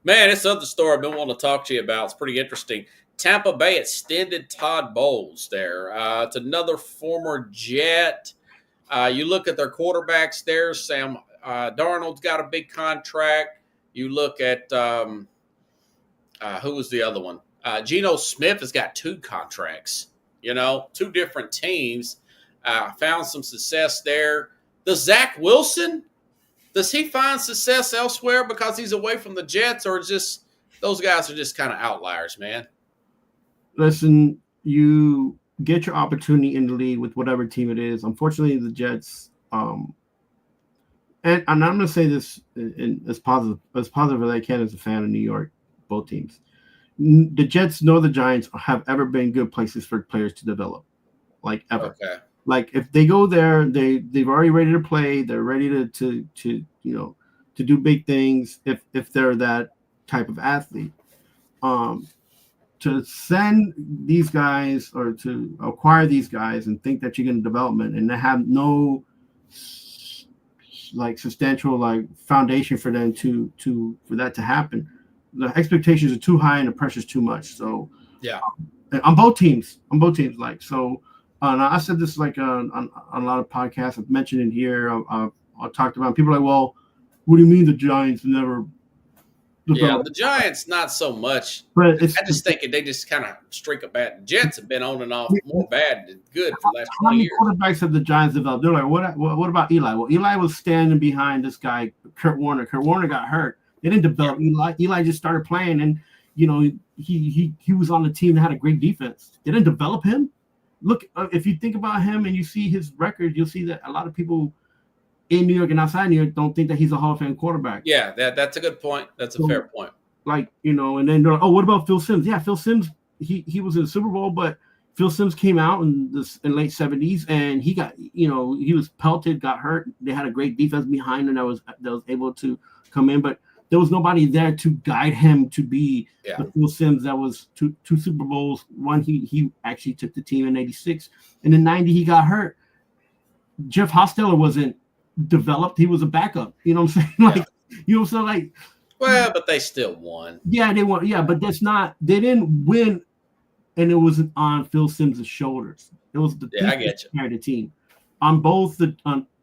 Man, this other story I've been wanting to talk to you about. It's pretty interesting. Tampa Bay extended Todd Bowles there. It's another former Jet. You look at their quarterbacks there. Sam Darnold's got a big contract. You look at who was the other one? Geno Smith has got 2 contracts. 2 different teams. Found some success there. Does Zach Wilson, does he find success elsewhere because he's away from the Jets, or just those guys are just kind of outliers, man? Listen, you get your opportunity in the league with whatever team it is. Unfortunately, the Jets, and I'm going to say this as positive as I can as a fan of New York, both teams. The Jets nor the Giants have ever been good places for players to develop, like ever. Okay. Like if they go there, they've already ready to play. They're ready to do big things if they're that type of athlete. To send these guys or to acquire these guys and think that you're going to development and they have no substantial foundation for them for that to happen. The expectations are too high and the pressure's too much. So on both teams, and I said this on a lot of podcasts. I've mentioned it here. I talked about it. People are like, well, what do you mean the Giants never? Yeah, the Giants not so much. But I just think they just kind of streak a bad. Jets have been on and off more bad than good for the last 20 years. How many quarterbacks have the Giants developed? They're like, what about Eli? Well, Eli was standing behind this guy, Kurt Warner. Kurt Warner got hurt. They didn't develop Eli. Eli just started playing, and he was on the team that had a great defense. They didn't develop him. Look, if you think about him and you see his record, you'll see that a lot of people in New York and outside New York don't think that he's a Hall of Fame quarterback. Yeah, that's a good point. That's a fair point. And then they're like, oh, what about Phil Simms? Yeah, Phil Simms, he was in the Super Bowl, but Phil Simms came out in late 70s and he got, he was pelted, got hurt. They had a great defense behind him that was able to come in, but there was nobody there to guide him to be the Phil Simms that was two Super Bowls. One, he actually took the team in 86. And in 90, he got hurt. Jeff Hostetler wasn't developed. He was a backup. You know what I'm saying? Well, but they still won. Yeah, they won. Yeah, but that's not – they didn't win, and it wasn't on Phil Simms' shoulders. It was the I get you. The team. On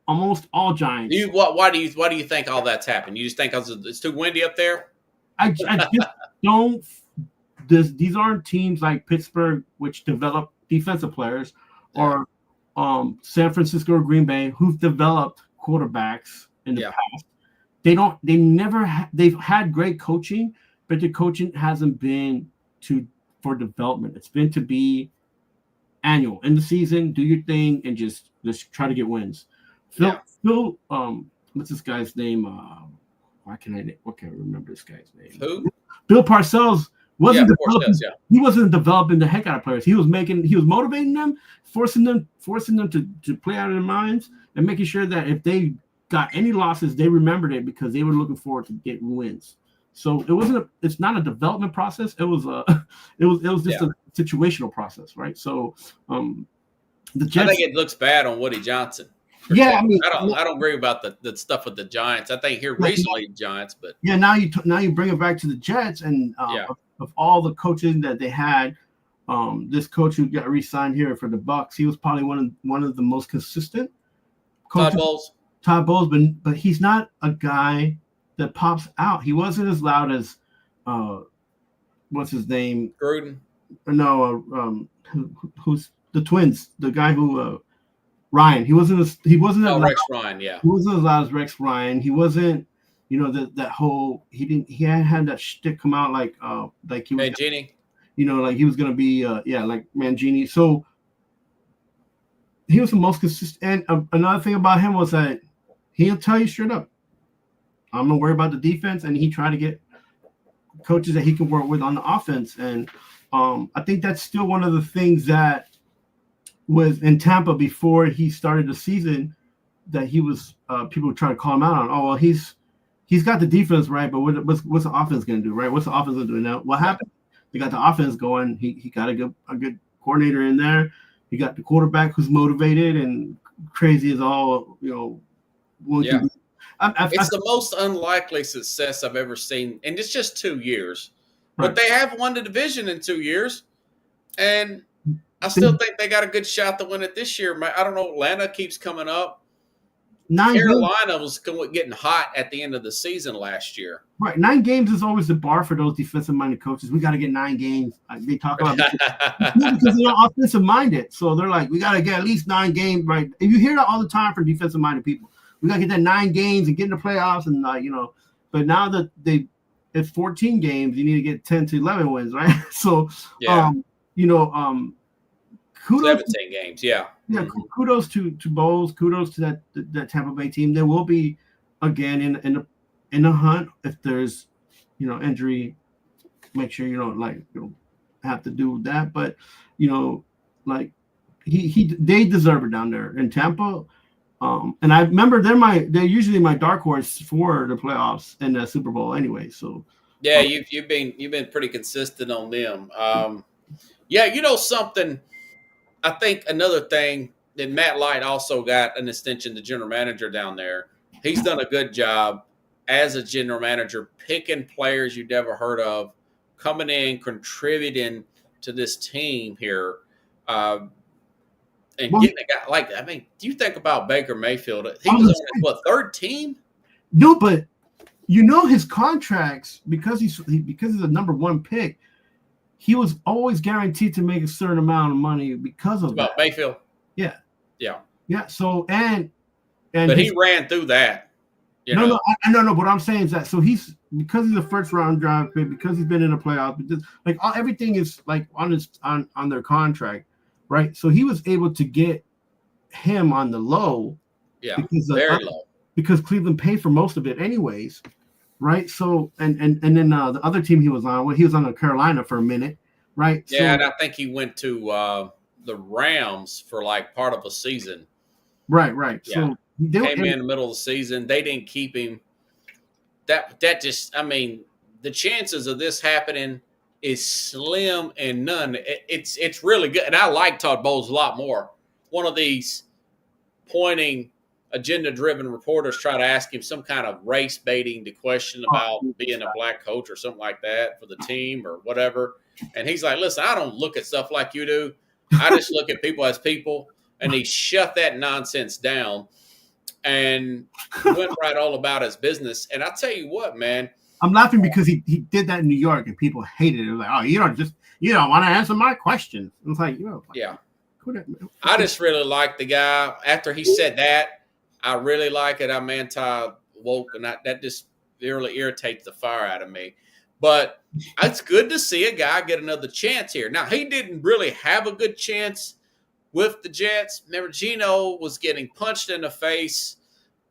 almost all Giants. Why do you think all that's happened? You just think because it's too windy up there? I just don't. These aren't teams like Pittsburgh, which develop defensive players, or San Francisco or Green Bay, who've developed quarterbacks in the past. They've had great coaching, but the coaching hasn't been for development. It's been to be annual in the season, do your thing, and just try to get wins. Phil, what's this guy's name? Why can't I remember this guy's name? Who? Bill Parcells wasn't developing. Yeah. He wasn't developing the heck out of players. He was motivating them, forcing them to play out of their minds, and making sure that if they got any losses, they remembered it because they were looking forward to getting wins. So it's not a development process. It was just a situational process, right? So the Jets, I think it looks bad on Woody Johnson. Yeah, I don't agree about the stuff with the Giants. I think here recently Giants, but now you bring it back to the Jets and of all the coaches that they had, this coach who got re-signed here for the Bucs, he was probably one of the most consistent coaches. Todd Bowles, but he's not a guy that pops out. He wasn't as loud as what's his name? Gruden. who's the Twins? The guy who Ryan. He wasn't Rex Ryan. Yeah, he wasn't as loud as Rex Ryan. He wasn't. That whole he had that shtick come out like he was Mangini. Like he was gonna be like Mangini. So he was the most consistent. And another thing about him was that he'll tell you straight up, I'm gonna worry about the defense, and he tried to get coaches that he can work with on the offense. And I think that's still one of the things that was in Tampa before he started the season, that he was people trying to call him out on. Oh, well, he's got the defense right, but what's the offense going to do, right? What's the offense going to do now? What happened? They got the offense going. He got a good coordinator in there. He got the quarterback who's motivated and crazy as all. Yeah. It's the most unlikely success I've ever seen, and it's just 2 years. Right. But they have won the division in 2 years, and I still think they got a good shot to win it this year. I don't know. Atlanta keeps coming up. Carolina was getting hot at the end of the season last year. Right. 9 games is always the bar for those defensive-minded coaches. We got to get 9 games. They talk about because they're offensive-minded. So they're like, we got to get at least 9 games, right? And you hear that all the time from defensive-minded people. We got to get that 9 games and get in the playoffs. And, but now that it's 14 games, you need to get 10 to 11 wins, right? So, kudos 17 games, yeah. Yeah, kudos to Bowles. Kudos to that Tampa Bay team. There will be again in the hunt if there's injury. Make sure you don't have to do that. But they deserve it down there in Tampa. And I remember they're usually my dark horse for the playoffs and the Super Bowl anyway. So yeah, you've been pretty consistent on them. Something. I think another thing that Matt Light also got an extension, the general manager down there. He's done a good job as a general manager, picking players you've never heard of, coming in, contributing to this team here, and getting a guy do you think about Baker Mayfield? He was on his third team? No, but his contracts, because he's a number 1 pick. He was always guaranteed to make a certain amount of money because of that. Mayfield. Yeah. Yeah. Yeah. So but he ran through that. No. What I'm saying is that because he's a first round draft pick, because he's been in the playoffs, everything is on their contract, right? So he was able to get him on the low. Yeah. Very low. Because Cleveland paid for most of it anyways. Right. So and then the other team he was on Carolina for a minute. Right. Yeah. And I think he went to the Rams for part of a season. Right. Yeah. So he came in the middle of the season. They didn't keep him. That just, the chances of this happening is slim and none. It's really good. And I like Todd Bowles a lot more. One of these agenda-driven reporters try to ask him some kind of race baiting question about being a black coach or something like that for the team or whatever. And he's like, listen, I don't look at stuff like you do. I just look at people as people. And he shut that nonsense down and went right all about his business. And I tell you what, man. I'm laughing because he did that in New York and people hated it. It was like, oh, you don't want to answer my questions. It's like, yeah. I just really like the guy. After he said that, I really like it. I'm anti-woke, and that just really irritates the fire out of me. But it's good to see a guy get another chance here. Now, he didn't really have a good chance with the Jets. Remember, Geno was getting punched in the face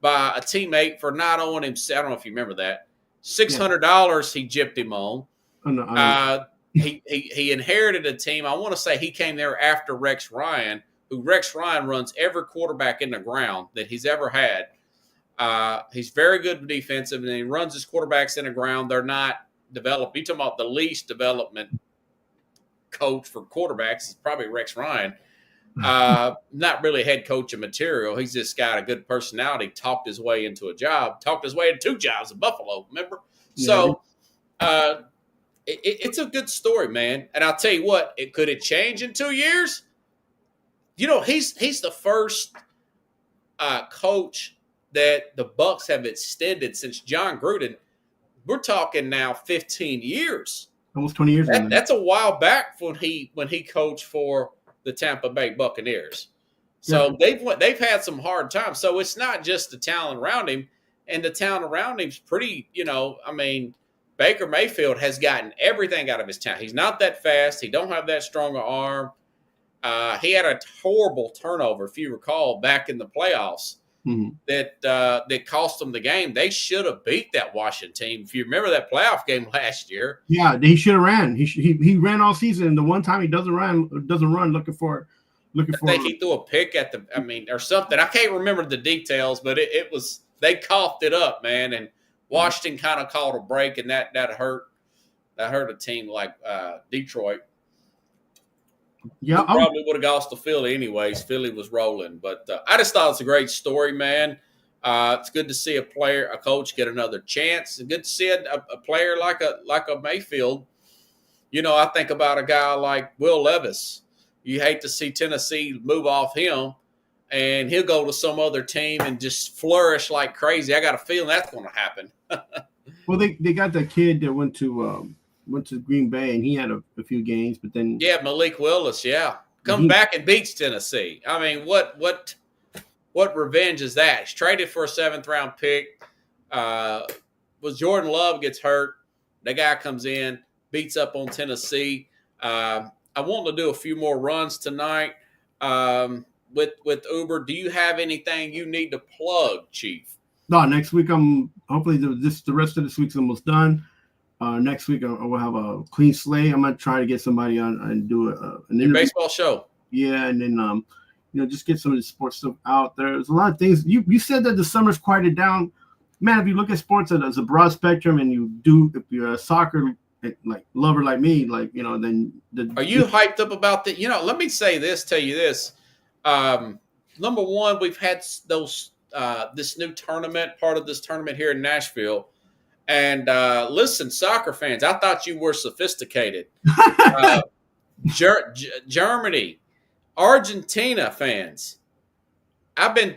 by a teammate for not owing him. I don't know if you remember that. $600 he gypped him on. He inherited a team. I want to say he came there after Rex Ryan, who Rex Ryan runs every quarterback in the ground that he's ever had. He's very good defensive, and he runs his quarterbacks in the ground. They're not developed. You're talking about the least development coach for quarterbacks is probably Rex Ryan. Not really head coaching material. He's just got a good personality, talked his way into a job, talked his way into 2 jobs in Buffalo, remember? Yeah. So it's a good story, man. And I'll tell you what, could it change in 2 years? He's the first coach that the Bucs have extended since John Gruden. We're talking now 15 years. almost 20 years ago. That's a while back when he coached for the Tampa Bay Buccaneers. So they've had some hard times. So it's not just the talent around him, and the talent around him's pretty. I mean, Baker Mayfield has gotten everything out of his talent. He's not that fast. He don't have that strong an arm. He had a horrible turnover, if you recall, back in the playoffs. That cost them the game. They should have beat that Washington team. If you remember that playoff game last year. Yeah, he should have ran. He ran all season. The one time he doesn't run looking for. I think he threw a pick at or something. I can't remember the details, but it was, they coughed it up, man. And Washington kind of called a break, and that hurt. That hurt a team like Detroit. Yeah, probably would have lost to Philly anyways. Philly was rolling, but I just thought it's a great story, man. It's good to see a coach get another chance. It's good to see a player like a Mayfield. I think about a guy like Will Levis. You hate to see Tennessee move off him, and he'll go to some other team and just flourish like crazy. I got a feeling that's going to happen. Well, they got that kid that went to Green Bay, and he had a few games, but then Malik Willis, comes back and beats Tennessee. I mean, what revenge is that? He's traded for a 7th round pick. Was Jordan Love gets hurt, the guy comes in, beats up on Tennessee. I want to do a few more runs tonight with Uber. Do you have anything you need to plug, Chief? No, next week hopefully the rest of this week's almost done. Next week I will have a clean slate. I'm gonna try to get somebody on and do an interview. Baseball show. Yeah, and then just get some of the sports stuff out there. There's a lot of things. You said that the summer's quieted down. Man, if you look at sports as a broad spectrum, and if you're a soccer like lover like me, then are you hyped up about that? Let me tell you this. Number one, we've had this new tournament, part of this tournament here in Nashville. And listen, soccer fans, I thought you were sophisticated. Germany, Argentina fans. I've been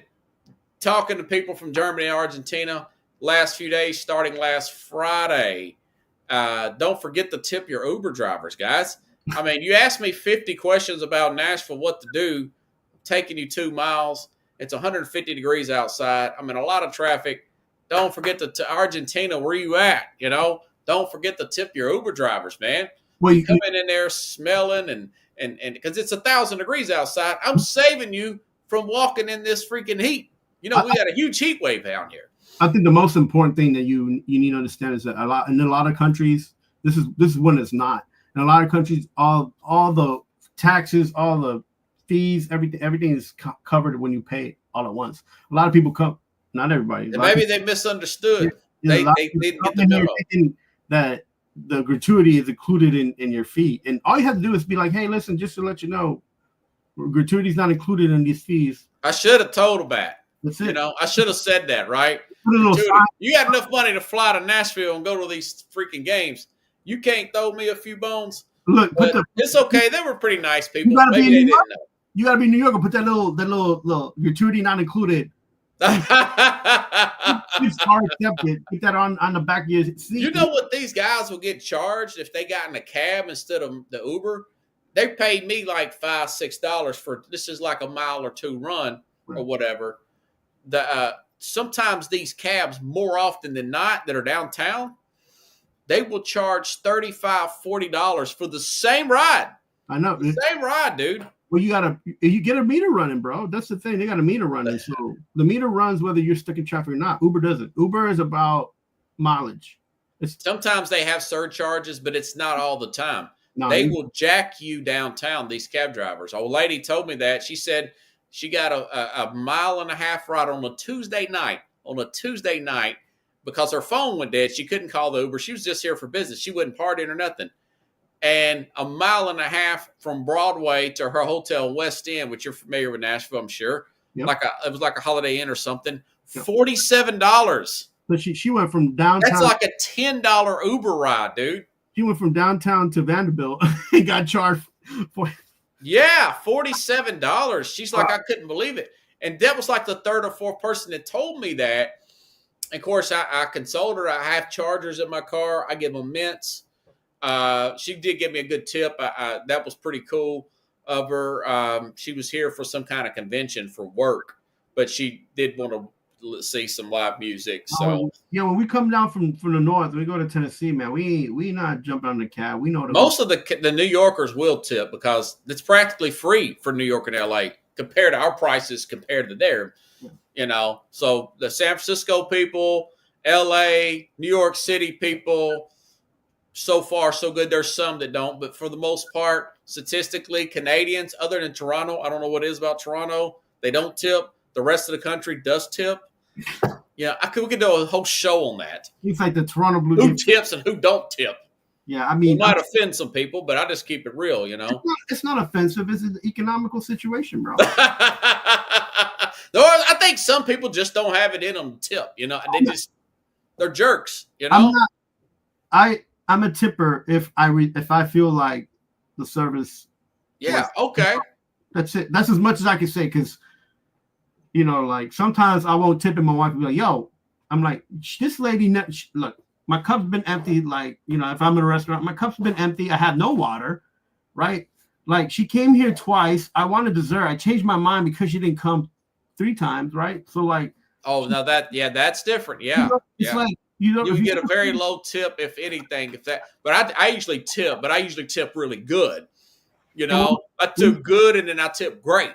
talking to people from Germany and Argentina last few days, starting last Friday. Don't forget to tip your Uber drivers, guys. I mean, you asked me 50 questions about Nashville, what to do, taking you 2 miles. It's 150 degrees outside. I'm in a lot of traffic. Don't forget to Argentina, where you at? Don't forget to tip your Uber drivers, man. Well, you coming in there smelling and because it's 1,000 degrees outside. I'm saving you from walking in this freaking heat. We got a huge heat wave down here. I think the most important thing that you need to understand is that in a lot of countries, this is when it's not. In a lot of countries, all the taxes, all the fees, everything is covered when you pay all at once. A lot of people come. Not everybody. Maybe they misunderstood. They didn't get the memo. That the gratuity is included in your fee. And all you have to do is be like, hey, listen, just to let you know, gratuity is not included in these fees. I should have told them that. That's it. I should have said that, right? You got enough money to fly to Nashville and go to these freaking games. You can't throw me a few bones. Look, it's okay. They were pretty nice people. Maybe they didn't know. You got to be in New York and put that little gratuity not included. It's hard accepted. Put that on the back of your seat. You know what these guys will get charged if they got in a cab instead of the Uber? They paid me like $5-6 for this is like a mile or two run or whatever. Sometimes these cabs, more often than not, that are downtown, they will charge $35-40 for the same ride. I know. The same ride, dude. Well, you get a meter running, bro. That's the thing. They got a meter running. So the meter runs whether you're stuck in traffic or not. Uber doesn't. Uber is about mileage. Sometimes they have surcharges, but it's not all the time. No, they will jack you downtown, these cab drivers. Old lady told me that. She said she got a mile and a half ride on a Tuesday night, because her phone went dead. She couldn't call the Uber. She was just here for business. She wasn't partying or nothing. And a mile and a half from Broadway to her hotel in West End, which you're familiar with Nashville, I'm sure. Yep. It was like a Holiday Inn or something. Yep. $47. But she went from downtown. That's like a $10 Uber ride, dude. She went from downtown to Vanderbilt and got charged for. Yeah, $47. She's like, I couldn't believe it. And that was like the third or fourth person that told me that. And of course, I consoled her. I have chargers in my car. I give them mints. She did give me a good tip. That was pretty cool of her. She was here for some kind of convention for work, but she did want to see some live music. So when we come down from the north, we go to Tennessee, man. We not jumping on the cab. We know most of the New Yorkers will tip because it's practically free for New York and LA compared to our prices compared to there. You know, so the San Francisco people, LA, New York City people, so far so good. There's some that don't, but for the most part, statistically, Canadians, other than Toronto, I don't know what it is about Toronto, they don't tip. The rest of the country does tip. Yeah, we could do a whole show on that. It's like the Toronto Blue Who tips and who don't tip. Yeah, I mean, it might offend some people, but I just keep it real, you know. It's not offensive. It's an economical situation, bro. No, I think some people just don't have it in them to tip. You know, they're jerks. You know, I'm a tipper if I feel like the service. Yeah. Okay. That's it. That's as much as I can say because. You know, like sometimes I won't tip and my wife will be like, yo, I'm like, this lady, look, my cup's been empty. Like, you know, if I'm in a restaurant, my cup's been empty. I have no water, right? Like she came here twice. I wanted dessert. I changed my mind because she didn't come 3 times, right? So like. Oh, now that's different. Yeah. You know, it's like, you get a very low tip, if anything, but I usually tip, but I usually tip really good. You know, I tip good and then I tip great.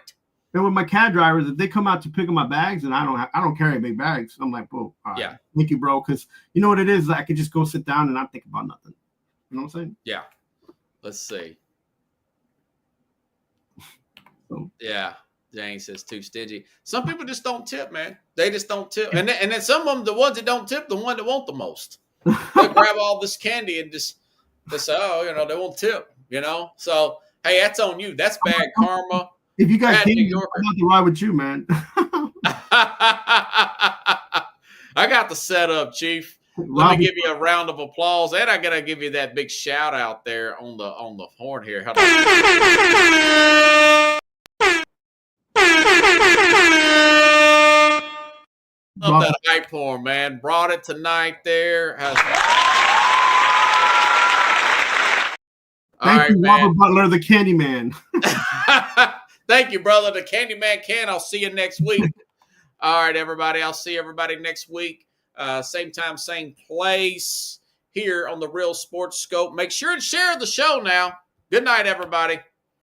And with my cab drivers, if they come out to pick up my bags and I don't carry big bags, I'm like, bro, yeah, thank you, bro. Because you know what it is? I could just go sit down and not think about nothing. You know what I'm saying? Yeah. Let's see. So. Yeah. James says too stingy. Some people just don't tip, man. They just don't tip. And then some of them, the ones that don't tip, the one that want the most. They grab all this candy and just say, oh, you know, they won't tip, you know? So, hey, that's on you. That's bad karma. If you got candy, I'm about to ride with you, man. I got the setup, Chief. Let me give you a round of applause, and I gotta give you that big shout out there on the horn here. Love that hype horn, man. Brought it tonight there. Thank you, Robert Butler, the Candy Man. Thank you, brother. The Candyman can. I'll see you next week. All right, everybody. I'll see everybody next week. Same time, same place here on the Real Sports Scope. Make sure to share the show now. Good night, everybody.